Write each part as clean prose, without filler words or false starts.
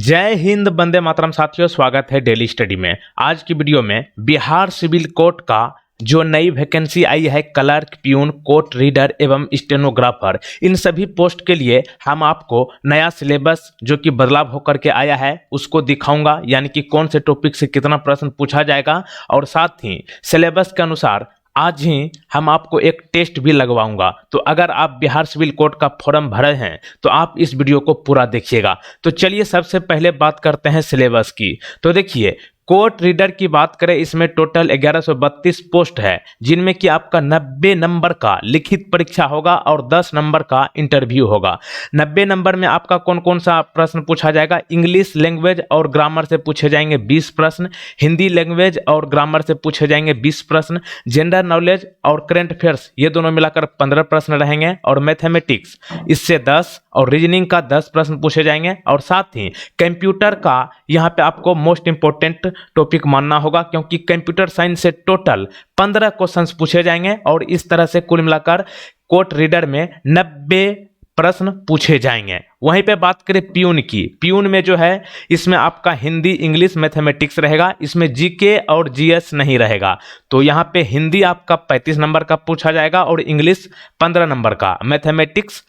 जय हिंद, वंदे मातरम। साथियों, स्वागत है डेली स्टडी में। आज की वीडियो में बिहार सिविल कोर्ट का जो नई वैकेंसी आई है, क्लर्क, प्यून, कोर्ट रीडर एवं स्टेनोग्राफर, इन सभी पोस्ट के लिए हम आपको नया सिलेबस जो कि बदलाव होकर के आया है उसको दिखाऊंगा, यानी कि कौन से टॉपिक से कितना प्रश्न पूछा जाएगा। और साथ ही सिलेबस के अनुसार आज ही हम आपको एक टेस्ट भी लगवाऊंगा। तो अगर आप बिहार सिविल कोर्ट का फॉर्म भरे हैं तो आप इस वीडियो को पूरा देखिएगा। तो चलिए सबसे पहले बात करते हैं सिलेबस की। तो देखिए, कोर्ट रीडर की बात करें, इसमें टोटल 1132 पोस्ट है, जिनमें कि आपका 90 नंबर का लिखित परीक्षा होगा और 10 नंबर का इंटरव्यू होगा। 90 नंबर में आपका कौन कौन सा प्रश्न पूछा जाएगा? इंग्लिश लैंग्वेज और ग्रामर से पूछे जाएंगे 20 प्रश्न, हिंदी लैंग्वेज और ग्रामर से पूछे जाएंगे 20 प्रश्न, जनरल नॉलेज और करंट अफेयर्स ये दोनों मिलाकर 15 प्रश्न रहेंगे, और मैथमेटिक्स इससे 10 और रीजनिंग का 10 प्रश्न पूछे जाएंगे। और साथ ही कंप्यूटर का यहाँ पे आपको मोस्ट इंपॉर्टेंट टॉपिक मानना होगा, क्योंकि कंप्यूटर साइंस से टोटल 15 क्वेश्चंस पूछे जाएंगे और इस तरह से कुल मिलाकर कोर्ट रीडर में 90 प्रश्न पूछे जाएंगे। वहीं पे बात करें प्यून की, प्यून में जो है इसमें आपका हिंदी, इंग्लिश, मैथमेटिक्स रहेगा, इसमें जीके और जीएस नहीं रहेगा। तो यहाँ पे हिंदी आपका 35 नंबर का पूछा जाएगा और इंग्लिश 15 नंबर का, मैथमेटिक्स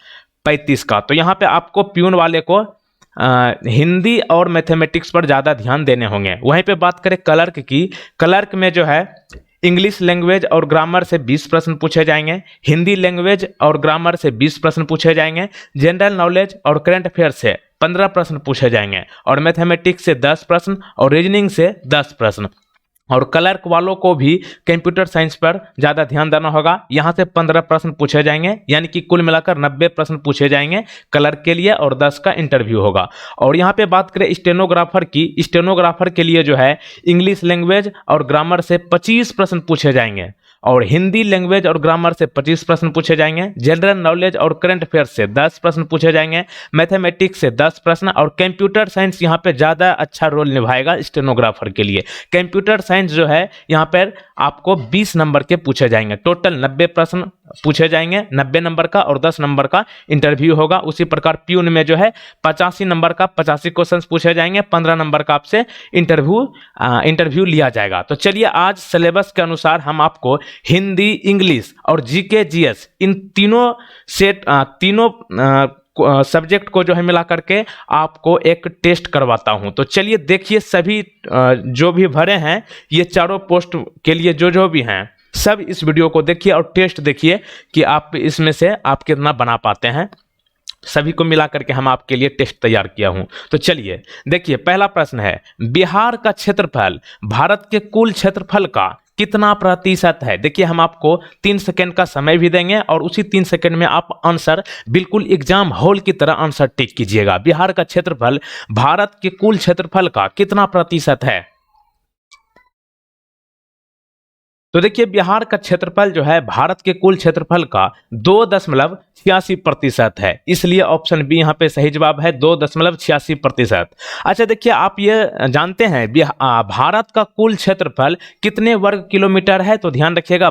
35 का। तो यहाँ पे आपको प्यून वाले को हिंदी और मैथमेटिक्स पर ज़्यादा ध्यान देने होंगे। वहीं पे बात करें क्लर्क की, क्लर्क में जो है इंग्लिश लैंग्वेज और ग्रामर से 20 प्रश्न पूछे जाएंगे, हिंदी लैंग्वेज और ग्रामर से 20 प्रश्न पूछे जाएंगे, जनरल नॉलेज और करंट अफेयर से 15 प्रश्न पूछे जाएंगे, और मैथमेटिक्स से 10 प्रश्न और रीजनिंग से 10 प्रश्न। और क्लर्क वालों को भी कंप्यूटर साइंस पर ज़्यादा ध्यान देना होगा, यहाँ से 15 प्रश्न पूछे जाएंगे, यानी कि कुल मिलाकर 90 प्रश्न पूछे जाएंगे क्लर्क के लिए और 10 का इंटरव्यू होगा। और यहाँ पे बात करें स्टेनोग्राफर की, स्टेनोग्राफर के लिए जो है इंग्लिश लैंग्वेज और ग्रामर से 25 प्रश्न पूछे जाएंगे, और हिंदी लैंग्वेज और ग्रामर से 25 प्रश्न पूछे जाएंगे, जनरल नॉलेज और करंट अफेयर्स से 10 प्रश्न पूछे जाएंगे, मैथमेटिक्स से 10 प्रश्न, और कंप्यूटर साइंस यहाँ पे ज़्यादा अच्छा रोल निभाएगा स्टेनोग्राफर के लिए। कंप्यूटर साइंस जो है यहाँ पर आपको 20 नंबर के पूछे जाएंगे, टोटल 90 प्रश्न पूछे जाएंगे, 90 नंबर का और 10 नंबर का इंटरव्यू होगा। उसी प्रकार प्यून में जो है 85 नंबर का 85 क्वेश्चन पूछे जाएंगे, 15 नंबर का आपसे इंटरव्यू लिया जाएगा। तो चलिए आज सिलेबस के अनुसार हम आपको हिंदी, इंग्लिश और जीके, जीएस इन तीनों सब्जेक्ट को जो है मिला करके आपको एक टेस्ट करवाता हूं। तो चलिए देखिए, सभी जो भी भरे हैं ये चारों पोस्ट के लिए जो भी हैं सब इस वीडियो को देखिए और टेस्ट देखिए कि आप इसमें से आप कितना बना पाते हैं। सभी को मिला करके हम आपके लिए टेस्ट तैयार किया हूं। तो चलिए देखिए, पहला प्रश्न है, बिहार का क्षेत्रफल भारत के कुल क्षेत्रफल का कितना प्रतिशत है? देखिए, हम आपको 3 सेकंड का समय भी देंगे और उसी 3 सेकंड में आप आंसर बिल्कुल एग्जाम हॉल की तरह आंसर टिक कीजिएगा। बिहार का क्षेत्रफल भारत के कुल क्षेत्रफल का कितना प्रतिशत है? तो देखिए, बिहार का क्षेत्रफल जो है भारत के कुल क्षेत्रफल का 2.86% है, इसलिए ऑप्शन बी यहाँ पे सही जवाब है, 2.86%। अच्छा देखिए, आप ये जानते हैं भारत का कुल क्षेत्रफल कितने वर्ग किलोमीटर है? तो ध्यान रखिएगा,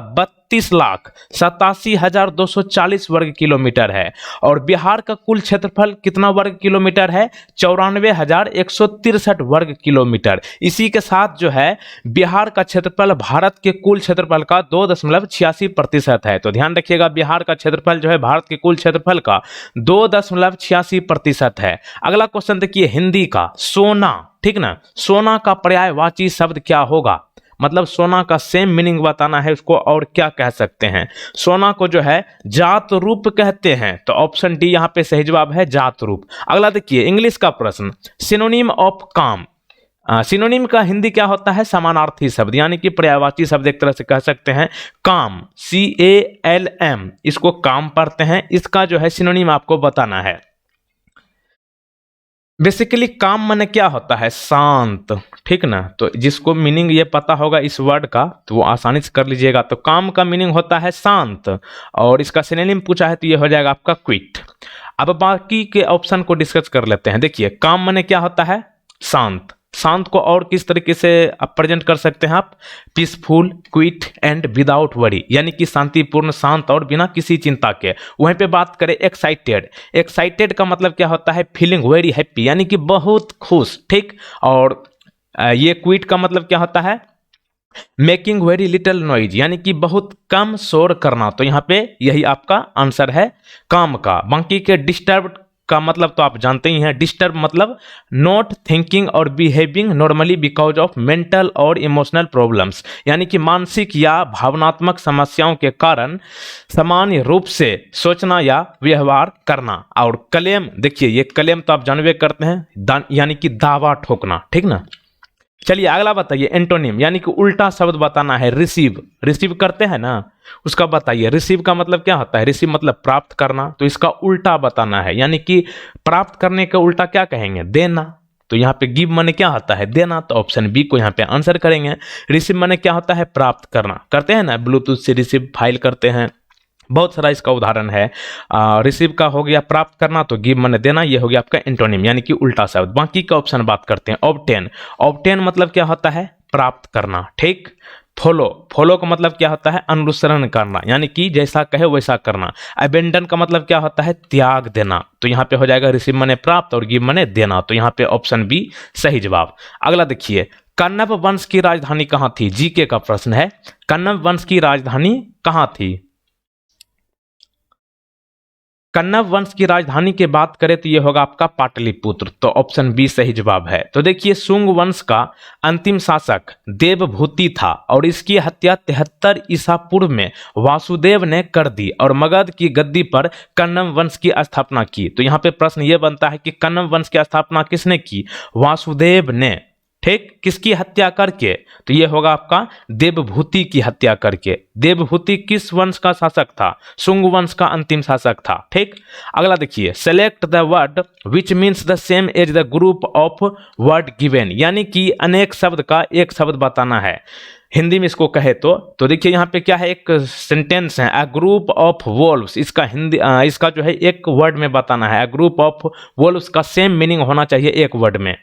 32,87,240 वर्ग किलोमीटर है। और बिहार का कुल क्षेत्रफल कितना वर्ग किलोमीटर है? 94,163 वर्ग किलोमीटर। इसी के साथ जो है बिहार का क्षेत्रफल भारत के कुल क्षेत्रफल का 2.86% है। तो ध्यान रखिएगा, बिहार का क्षेत्रफल जो है भारत के कुल क्षेत्रफल का 2.86% है। अगला क्वेश्चन देखिए, हिंदी का सोना, ठीक ना, सोना का पर्यायवाची शब्द क्या होगा? मतलब सोना का सेम मीनिंग बताना है उसको, और क्या कह सकते हैं? सोना को जो है जात रूप कहते हैं, तो ऑप्शन डी यहाँ पे सही जवाब है, जात रूप। अगला देखिए, इंग्लिश का प्रश्न, सिनोनिम ऑफ काम, सिनोनिम का हिंदी क्या होता है? समानार्थी शब्द, यानी कि पर्यायवाची शब्द एक तरह से कह सकते हैं। काम, CALM, इसको काम पढ़ते हैं, इसका जो है सिनोनिम आपको बताना है। बेसिकली काम माने क्या होता है? शांत, ठीक ना। तो जिसको मीनिंग ये पता होगा इस वर्ड का तो वो आसानी से कर लीजिएगा। तो काम का मीनिंग होता है शांत, और इसका सिनोनिम पूछा है तो ये हो जाएगा आपका क्विट। अब बाकी के ऑप्शन को डिस्कस कर लेते हैं। देखिए, काम माने क्या होता है? शांत, शांत को और किस तरीके से प्रेजेंट कर सकते हैं आप? Peaceful, quit and without worry, यानी कि शांतिपूर्ण, शांत और बिना किसी चिंता के। वहीं पे बात करें एक्साइटेड, एक्साइटेड का मतलब क्या होता है? फीलिंग वेरी हैप्पी, यानी कि बहुत खुश, ठीक। और ये क्विट का मतलब क्या होता है? मेकिंग वेरी लिटिल नॉइज, यानी कि बहुत कम शोर करना। तो यहाँ पे यही आपका आंसर है काम का। बाकी के डिस्टर्ब का मतलब तो आप जानते ही हैं। डिस्टर्ब मतलब नॉट थिंकिंग और behaving normally because of mental और इमोशनल प्रॉब्लम्स, यानी कि मानसिक या भावनात्मक समस्याओं के कारण सामान्य रूप से सोचना या व्यवहार करना। और क्लेम, देखिए ये क्लेम तो आप जानबे करते हैं, यानी कि दावा ठोकना, ठीक ना। चलिए अगला बताइए एंटोनिम, यानी कि उल्टा शब्द बताना है। रिसीव, रिसीव करते हैं ना, उसका बताइए। रिसीव का मतलब क्या होता है? रिसीव मतलब प्राप्त करना, तो इसका उल्टा बताना है, यानी कि प्राप्त करने का उल्टा क्या कहेंगे? देना। तो यहाँ पे गिव माने क्या होता है? देना, तो ऑप्शन बी को यहाँ पे आंसर करेंगे। रिसीव माने क्या होता है? प्राप्त करना। करते हैं ना, ब्लूटूथ से रिसीव फाइल करते हैं, बहुत सारा इसका उदाहरण है। रिसीव का हो गया प्राप्त करना, तो गिव माने देना, ये हो गया आपका एंटोनिम, यानी कि उल्टा शब्द। बाकी का ऑप्शन बात करते हैं। ऑब्टेन, ऑब्टेन मतलब क्या होता है? प्राप्त करना, ठीक। फॉलो, फॉलो का मतलब क्या होता है? अनुसरण करना, यानी कि जैसा कहे वैसा करना। अबेंडन का मतलब क्या होता है? त्याग देना। तो यहाँ पे हो जाएगा रिसीव माने प्राप्त और गिव माने देना, तो यहाँ पे ऑप्शन बी सही जवाब। अगला देखिए, कण्व वंश की राजधानी कहाँ थी? जीके का प्रश्न है। कण्व वंश की राजधानी कहाँ थी? कण्व वंश की राजधानी की बात करें तो ये होगा आपका पाटलिपुत्र, तो ऑप्शन बी सही जवाब है। तो देखिए शुंग वंश का अंतिम शासक देवभूति था और इसकी हत्या 73 ईसा पूर्व में वासुदेव ने कर दी और मगध की गद्दी पर कण्व वंश की स्थापना की। तो यहाँ पे प्रश्न ये बनता है कि कण्व वंश की स्थापना किसने की? वासुदेव ने, ठीक। किसकी हत्या करके? तो ये होगा आपका देवभूति की हत्या करके। देवभूति किस वंश का शासक था? शुंग वंश का अंतिम शासक था, ठीक। अगला देखिए, select the word which means the same as the group of word given, यानी कि अनेक शब्द का एक शब्द बताना है। हिंदी में इसको कहे तो देखिए यहाँ पे क्या है, एक सेंटेंस है, अ ग्रुप ऑफ वोल्व्स। इसका हिंदी इसका जो है एक वर्ड में बताना है। अ ग्रुप ऑफ वोल्व्स का सेम मीनिंग होना चाहिए एक वर्ड में।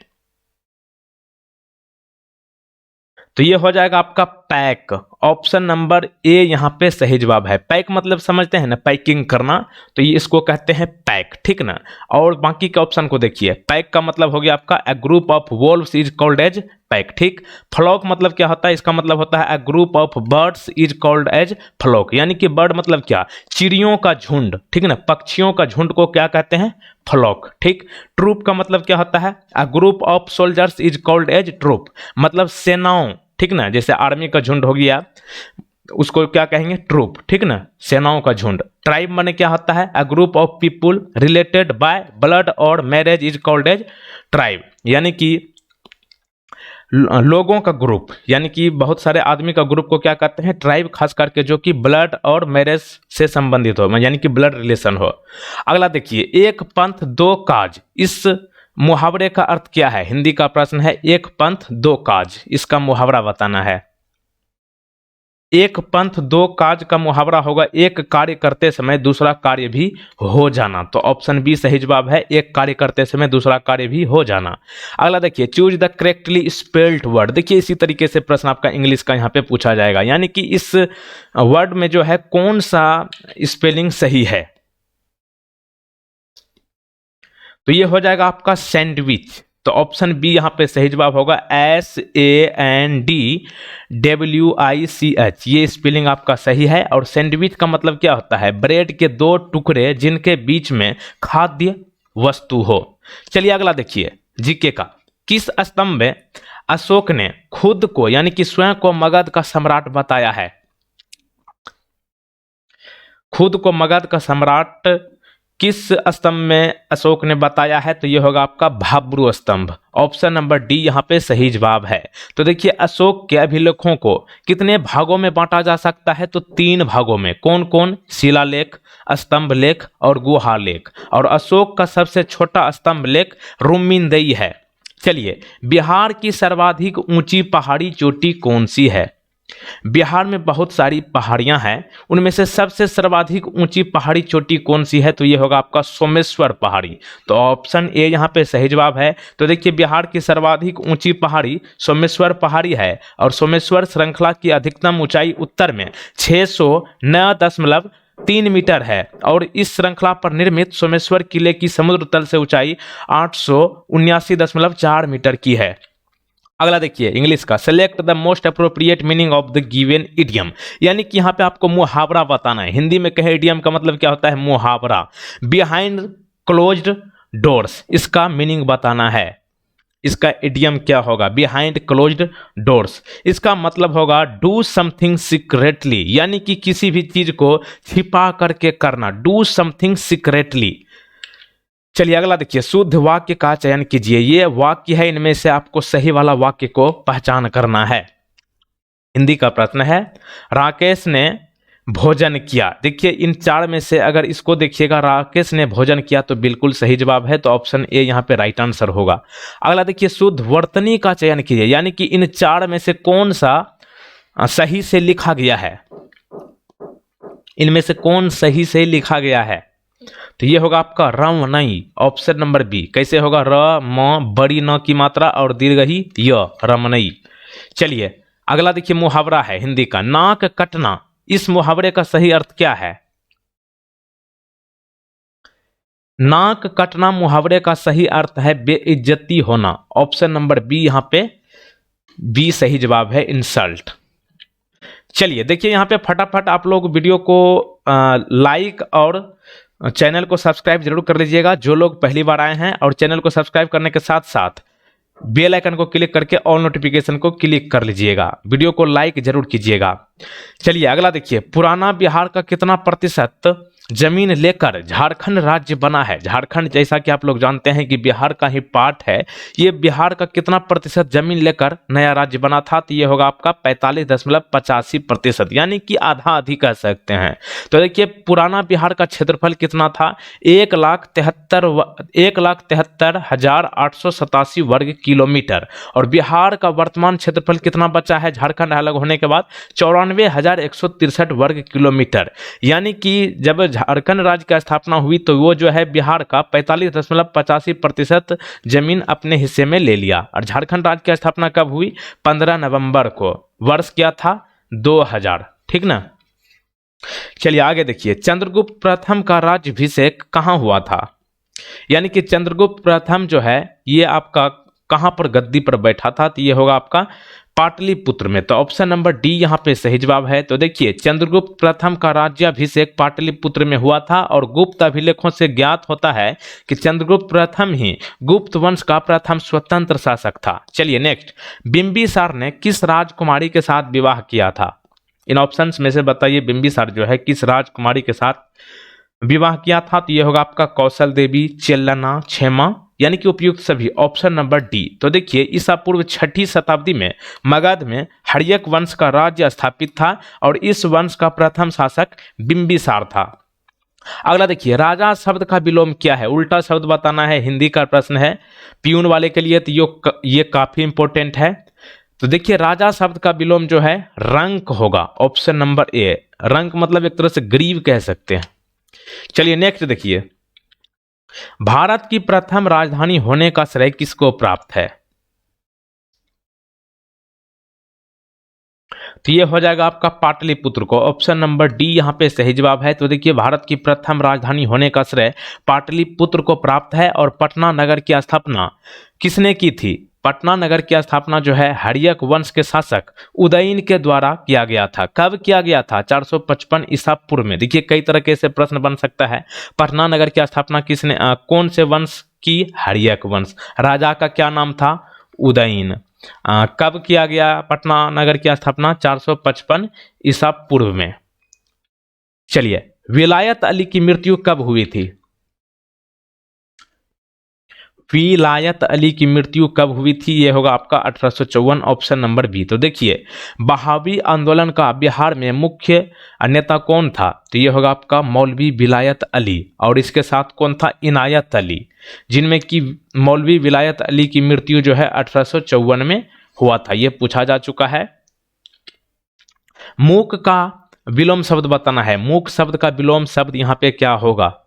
तो ये हो जाएगा आपका पैक, ऑप्शन नंबर ए यहाँ पे सही जवाब है। पैक मतलब समझते हैं ना, पैकिंग करना, तो ये इसको कहते हैं पैक, ठीक ना। और बाकी के ऑप्शन को देखिए, पैक का मतलब हो गया आपका a group of wolves is called as pack, ठीक। फ्लॉक मतलब क्या होता है? इसका मतलब होता है a group of birds is called as flock, यानी कि बर्ड मतलब क्या? चिड़ियों का झुंड, ठीक ना। पक्षियों का झुंड को क्या कहते हैं? फ्लॉक, ठीक। ट्रूप का मतलब क्या होता है? A group of soldiers is called as troop, मतलब सेनाओं, ठीक ना। जैसे आर्मी का झुंड हो गया, उसको क्या कहेंगे? ट्रूप, ठीक ना, सेनाओं का झुंड। ट्राइब माने क्या होता है? A group of people related by blood और marriage is called as tribe, यानी कि लोगों का ग्रुप, यानी कि बहुत सारे आदमी का ग्रुप को क्या कहते हैं? ट्राइब, खास करके जो कि ब्लड और मैरिज से संबंधित हो, यानी कि ब्लड रिलेशन हो। अगला देखिए, एक पंथ दो काज, इस मुहावरे का अर्थ क्या है? हिंदी का प्रश्न है, एक पंथ दो काज, इसका मुहावरा बताना है। एक पंथ दो काज का मुहावरा होगा एक कार्य करते समय दूसरा कार्य भी हो जाना, तो ऑप्शन बी सही जवाब है, एक कार्य करते समय दूसरा कार्य भी हो जाना। अगला देखिए, choose the correctly spelled word. देखिए इसी तरीके से प्रश्न आपका इंग्लिश का यहाँ पे पूछा जाएगा, यानी कि इस वर्ड में जो है कौन सा स्पेलिंग सही है। तो ये हो जाएगा आपका सैंडविच, तो ऑप्शन बी यहाँ पे सही जवाब होगा, SANDWICH, ये स्पेलिंग आपका सही है। और सैंडविच का मतलब क्या होता है? ब्रेड के दो टुकड़े जिनके बीच में खाद्य वस्तु हो। चलिए अगला देखिए, जीके का, किस स्तंभ में अशोक ने खुद को, यानी कि स्वयं को मगध का सम्राट बताया है? खुद को मगध का सम्राट किस स्तंभ में अशोक ने बताया है? तो ये होगा आपका भाब्रू स्तंभ, ऑप्शन नंबर डी यहाँ पे सही जवाब है। तो देखिए अशोक के अभिलेखों को कितने भागों में बांटा जा सकता है? तो 3 भागों में। कौन कौन? शिलालेख, स्तंभ लेख और गुहा लेख। और अशोक का सबसे छोटा स्तंभ लेख रुम्मीदेई है। चलिए, बिहार की सर्वाधिक ऊंची पहाड़ी चोटी कौन सी है? बिहार में बहुत सारी पहाड़ियां हैं, उनमें से सबसे सर्वाधिक ऊंची पहाड़ी चोटी कौन सी है? तो ये होगा आपका सोमेश्वर पहाड़ी। तो ऑप्शन ए यहाँ पे सही जवाब है। तो देखिए बिहार की सर्वाधिक ऊंची पहाड़ी सोमेश्वर पहाड़ी है और सोमेश्वर श्रृंखला की अधिकतम ऊंचाई उत्तर में 609.3 मीटर है और इस श्रृंखला पर निर्मित सोमेश्वर किले की समुद्र तल से ऊंचाई 879.4 मीटर की है। अगला देखिए इंग्लिश का, select the most appropriate meaning of the given idiom, यानी कि यहाँ पे आपको मुहावरा बताना है। हिंदी में कहे इडियम का मतलब क्या होता है? मुहावरा। बिहाइंड क्लोज्ड डोर्स, इसका मीनिंग बताना है। इसका इडियम क्या होगा? बिहाइंड क्लोज्ड डोर्स, इसका मतलब होगा डू समथिंग सीक्रेटली, यानी कि किसी भी चीज को छिपा करके करना, डू समथिंग सीक्रेटली। चलिए अगला देखिए, शुद्ध वाक्य का चयन कीजिए। ये वाक्य है, इनमें से आपको सही वाला वाक्य को पहचान करना है। हिंदी का प्रश्न है, राकेश ने भोजन किया। देखिए इन चार में से अगर इसको देखिएगा, राकेश ने भोजन किया, तो बिल्कुल सही जवाब है। तो ऑप्शन ए यहाँ पे राइट आंसर होगा। अगला देखिए, शुद्ध वर्तनी का चयन कीजिए, यानी कि इन चार में से कौन सा सही से लिखा गया है? इनमें से कौन सही से लिखा गया है? तो ये होगा आपका रमनई, ऑप्शन नंबर बी। कैसे होगा? र म बड़ी न की मात्रा और दीर्घई य, रमनई। चलिए अगला देखिए, मुहावरा है हिंदी का, नाक कटना। इस मुहावरे का सही अर्थ क्या है? नाक कटना मुहावरे का सही अर्थ है बेइज्जती होना। ऑप्शन नंबर बी, यहां पे बी सही जवाब है, इंसल्ट। चलिए देखिए यहां पे फटाफट आप लोग वीडियो को लाइक और चैनल को सब्सक्राइब जरूर कर लीजिएगा, जो लोग पहली बार आए हैं, और चैनल को सब्सक्राइब करने के साथ साथ बेल आइकन को क्लिक करके ऑल नोटिफिकेशन को क्लिक कर लीजिएगा। वीडियो को लाइक जरूर कीजिएगा। चलिए अगला देखिए, पुराना बिहार का कितना प्रतिशत जमीन लेकर झारखंड राज्य बना है? झारखंड जैसा कि आप लोग जानते हैं कि बिहार का ही पार्ट है, ये बिहार का कितना प्रतिशत जमीन लेकर नया राज्य बना था? तो ये होगा आपका 45.85%, यानी कि आधा अधिक कह सकते हैं। तो देखिए पुराना बिहार का क्षेत्रफल कितना था? 1,73,887 वर्ग किलोमीटर। और बिहार का वर्तमान क्षेत्रफल कितना बचा है झारखंड अलग होने के बाद? 94,163 वर्ग किलोमीटर। यानी कि जब झारखंड राज्य की स्थापना हुई तो वो जो है बिहार का 45.85% जमीन अपने हिस्से में ले लिया। और झारखंड राज्य की स्थापना कब हुई? 15 नवंबर को। वर्ष क्या था? 2000। ठीक ना। चलिए आगे देखिए, चंद्रगुप्त प्रथम का राज्याभिषेक कहाँ हुआ था? यानी कि चंद्रगुप्त प्रथम जो है ये आपका कहां पर गद्दी पर बैठा था? तो ये होगा आपका पाटलिपुत्र में। तो ऑप्शन नंबर डी यहां पे सही जवाब है। तो देखिए चंद्रगुप्त प्रथम का राज्याभिषेक पाटलिपुत्र में हुआ था और गुप्त अभिलेखों से ज्ञात होता है कि चंद्रगुप्त प्रथम ही गुप्त वंश का प्रथम स्वतंत्र शासक था। चलिए नेक्स्ट, बिंबिसार ने किस राजकुमारी के साथ विवाह किया था? इन ऑप्शंस में से बताइए बिंबिसार जो है किस राजकुमारी के साथ विवाह किया था? तो ये होगा आपका कौशल देवी, चेल्लना, क्षेमा, यानी कि उपयुक्त सभी। Option number D. तो देखिए ईसा पूर्व 6ठी शताब्दी में मगध में हर्यक वंश का राज्य स्थापित था और इस वंश का प्रथम शासक बिंबिसार था। अगला देखिए, राजा शब्द का विलोम क्या है? उल्टा शब्द बताना है। हिंदी का प्रश्न है प्यून वाले के लिए, तो ये काफी इंपॉर्टेंट है। तो देखिए राजा शब्द का विलोम जो है रंक होगा। ऑप्शन नंबर ए, रंक मतलब एक तरह से ग्रीव कह सकते हैं। चलिए नेक्स्ट देखिए, भारत की प्रथम राजधानी होने का श्रेय किसको प्राप्त है? तो ये हो जाएगा आपका पाटलिपुत्र को। ऑप्शन नंबर डी यहां पे सही जवाब है। तो देखिए भारत की प्रथम राजधानी होने का श्रेय पाटलिपुत्र को प्राप्त है। और पटना नगर की स्थापना किसने की थी? पटना नगर की स्थापना जो है हर्यक वंश के शासक उदयन के द्वारा किया गया था। कब किया गया था? 455 ईसा पूर्व में। देखिए कई तरह के से प्रश्न बन सकता है। पटना नगर की स्थापना किसने कौन से वंश की? हर्यक वंश। राजा का क्या नाम था? उदयन। कब किया गया पटना नगर की स्थापना? 455 ईसा पूर्व में। चलिए, विलायत अली की मृत्यु कब हुई थी? विलायत अली की मृत्यु कब हुई थी? ये होगा आपका 1854। Option number B. तो देखिए बहावी आंदोलन का बिहार में मुख्य नेता कौन था? तो ये होगा आपका मौलवी विलायत अली। और इसके साथ कौन था? इनायत अली, जिनमें कि मौलवी विलायत अली की मृत्यु जो है 1854 में हुआ था। ये पूछा जा चुका है। मूक का विलोम शब्द बताना है। मूक शब्द का विलोम शब्द यहां पे क्या होगा?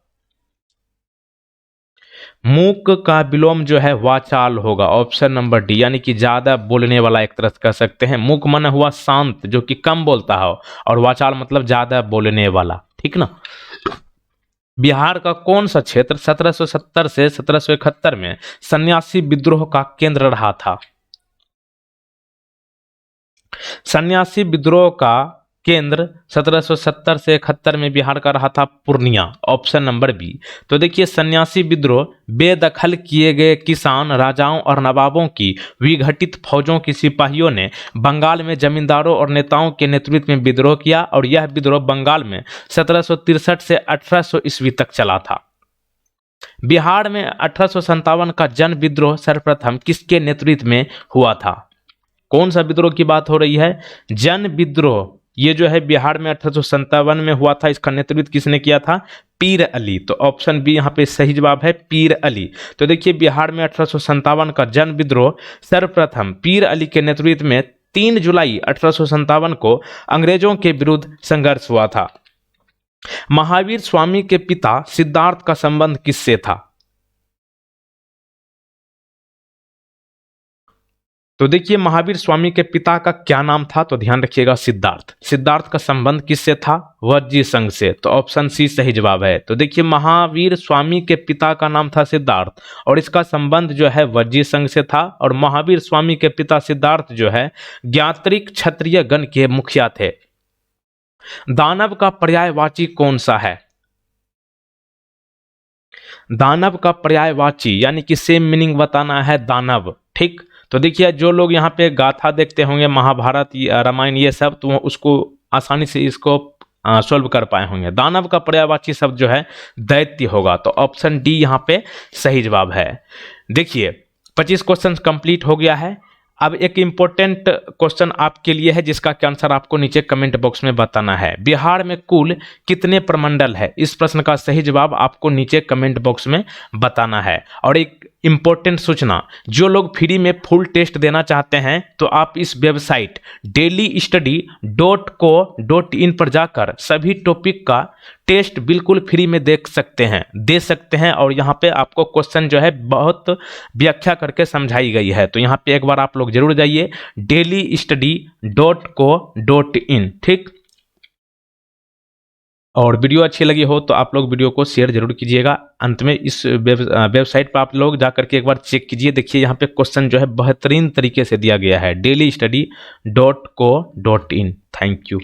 मूक का विलोम जो है वाचाल होगा, ऑप्शन नंबर डी, यानी कि ज्यादा बोलने वाला एक तरह से कह सकते हैं। मूक मन हुआ शांत, जो कि कम बोलता हो, और वाचाल मतलब ज्यादा बोलने वाला, ठीक ना। बिहार का कौन सा क्षेत्र 1770 से 1771 में सन्यासी विद्रोह का केंद्र रहा था? सन्यासी विद्रोह का केंद्र 1770 से 71 में बिहार का रहा था पूर्णिया, ऑप्शन नंबर बी। तो देखिए, सन्यासी विद्रोह बेदखल किए गए किसान राजाओं और नवाबों की विघटित फौजों के सिपाहियों ने बंगाल में जमींदारों और नेताओं के नेतृत्व में विद्रोह किया, और यह विद्रोह बंगाल में 1763 से 1800 ईस्वी तक चला था। बिहार में 1857 का जन विद्रोह सर्वप्रथम किसके नेतृत्व में हुआ था? कौन सा विद्रोह की बात हो रही है? जन विद्रोह। ये जो है बिहार में 1857 में हुआ था। इसका नेतृत्व किसने किया था? पीर अली। तो ऑप्शन बी यहाँ पे सही जवाब है, पीर अली। तो देखिए, बिहार में 1857 का जन विद्रोह सर्वप्रथम पीर अली के नेतृत्व में 3 जुलाई 1857 को अंग्रेजों के विरुद्ध संघर्ष हुआ था। महावीर स्वामी के पिता सिद्धार्थ का संबंध किससे था? तो देखिए, महावीर स्वामी के पिता का क्या नाम था? तो ध्यान रखिएगा, सिद्धार्थ। सिद्धार्थ का संबंध किससे था? वज्जी संघ से। तो ऑप्शन सी सही जवाब है। तो देखिए, महावीर स्वामी के पिता का नाम था सिद्धार्थ, और इसका संबंध जो है वज्जी संघ से था। और महावीर स्वामी के पिता सिद्धार्थ जो है ज्ञात्रिक क्षत्रिय गण के मुखिया थे। दानव का पर्यायवाची कौन सा है? दानव का पर्यायवाची यानी कि सेम मीनिंग बताना है, दानव, ठीक। तो देखिए, जो लोग यहाँ पे गाथा देखते होंगे, महाभारत, रामायण, ये सब, तो उसको आसानी से इसको सॉल्व कर पाए होंगे। दानव का पर्यायवाची शब्द जो है दैत्य होगा। तो ऑप्शन डी यहाँ पे सही जवाब है। देखिए, 25 क्वेश्चन कंप्लीट हो गया है। अब एक इंपॉर्टेंट क्वेश्चन आपके लिए है, जिसका कि आंसर आपको नीचे कमेंट बॉक्स में बताना है। बिहार में कुल कितने प्रमंडल है? इस प्रश्न का सही जवाब आपको नीचे कमेंट बॉक्स में बताना है। और एक इंपॉर्टेंट सूचना, जो लोग फ्री में फुल टेस्ट देना चाहते हैं, तो आप इस वेबसाइट dailystudy.co.in पर जाकर सभी टॉपिक का टेस्ट बिल्कुल फ्री में दे सकते हैं। और यहाँ पे आपको क्वेश्चन जो है बहुत व्याख्या करके समझाई गई है। तो यहाँ पे एक बार आप लोग जरूर जाइए, dailystudy.co.in, ठीक। और वीडियो अच्छी लगी हो तो आप लोग वीडियो को शेयर जरूर कीजिएगा। अंत में इस वेबसाइट पर आप लोग जाकर के एक बार चेक कीजिए। देखिए, यहाँ पे क्वेश्चन जो है बेहतरीन तरीके से दिया गया है, dailystudy.co.in। Thank you.